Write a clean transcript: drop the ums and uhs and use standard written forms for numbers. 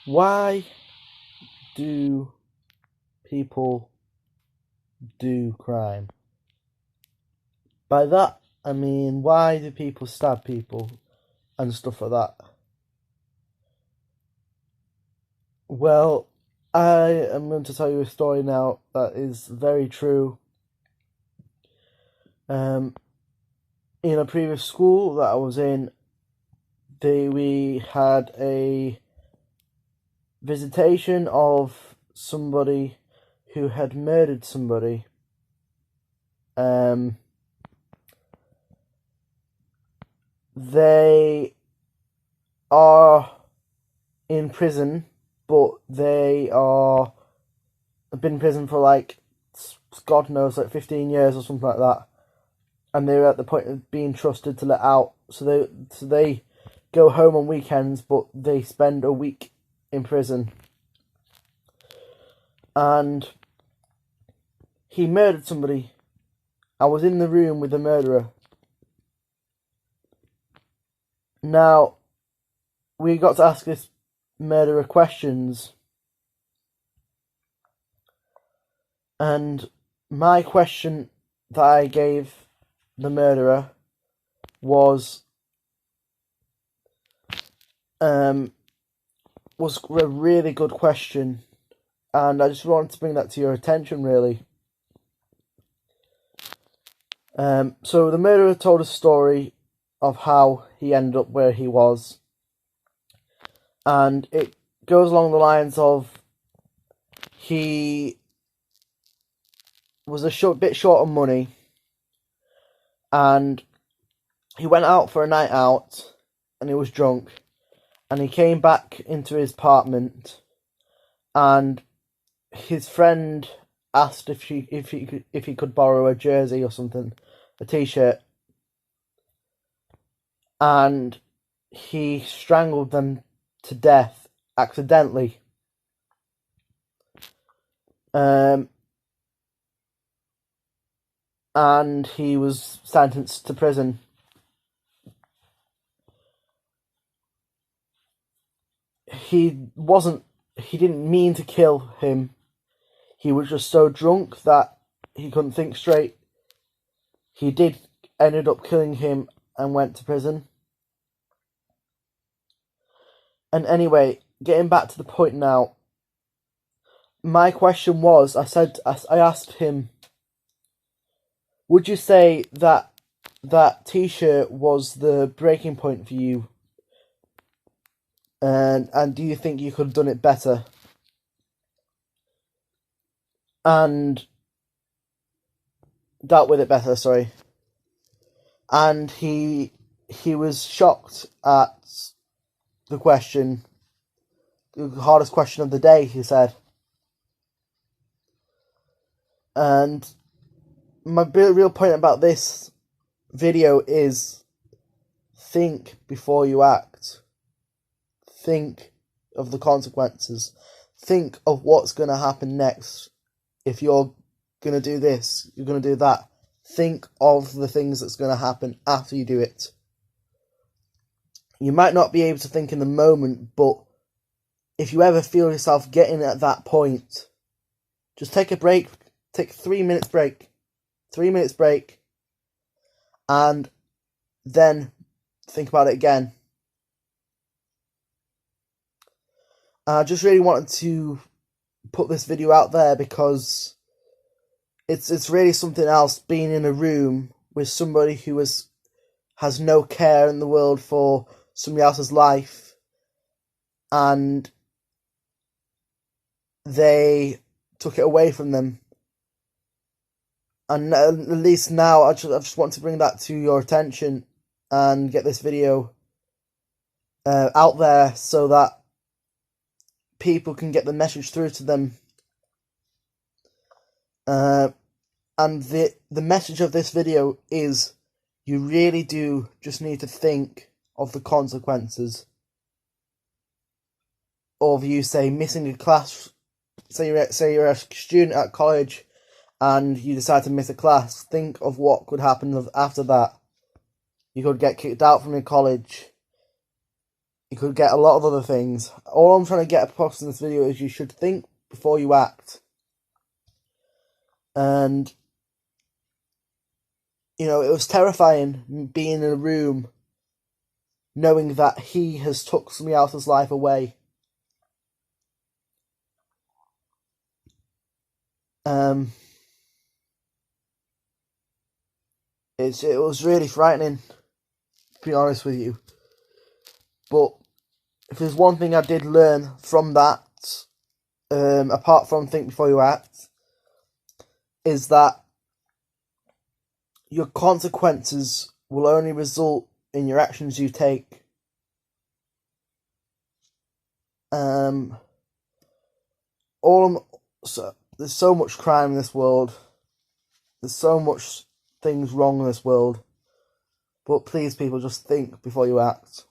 Why do people do crime? By that, I mean, why do people stab people and stuff like that? Well, I am going to tell you a story now that is very true. In a previous school that I was in, we had a visitation of somebody who had murdered somebody. They are in prison, but they are have been in prison for like God knows, like 15 years or something like that, and they're at the point of being trusted to let out. So they go home on weekends, but they spend a week in prison. And he murdered somebody. I was in the room with the murderer. Now, we got to ask this murderer questions. And my question that I gave the murderer was a really good question, and I just wanted to bring that to your attention, really. So the murderer told a story of how he ended up where he was, and it goes along the lines of he was a bit short on money, and he went out for a night out, and he was drunk, and he came back into his apartment, and his friend asked if he could borrow a jersey or something, a t-shirt, and he strangled them to death accidentally. And he was sentenced to prison. He didn't mean to kill him. He was just so drunk that he couldn't think straight. He ended up killing him and went to prison. And anyway, getting back to the point now, my question was, I asked him, would you say that t-shirt was the breaking point for you? And do you think you could have done it better? And dealt with it better, sorry. And he was shocked at the question, the hardest question of the day, he said. And my real point about this video is, think before you act. Think of the consequences. Think of what's going to happen next. If you're going to do this, you're going to do that. Think of the things that's going to happen after you do it. You might not be able to think in the moment, but if you ever feel yourself getting at that point, just take a break. Take 3 minutes break. 3 minutes break. And then think about it again. I just really wanted to put this video out there because it's really something else being in a room with somebody who has no care in the world for somebody else's life, and they took it away from them. And at least now I just want to bring that to your attention and get this video out there so that people can get the message through to them. And the message of this video is, you really do just need to think of the consequences of you, say, missing a class. Say you're a student at college and you decide to miss a class. Think of what could happen after that. You could get kicked out from your college. You could get a lot of other things. All I'm trying to get across in this video is you should think before you act. And, you know, it was terrifying being in a room knowing that he has took somebody else's life away. It was really frightening, to be honest with you. But if there's one thing I did learn from that, apart from think before you act, is that your consequences will only result in your actions you take. There's so much crime in this world. There's so much things wrong in this world. But please, people, just think before you act.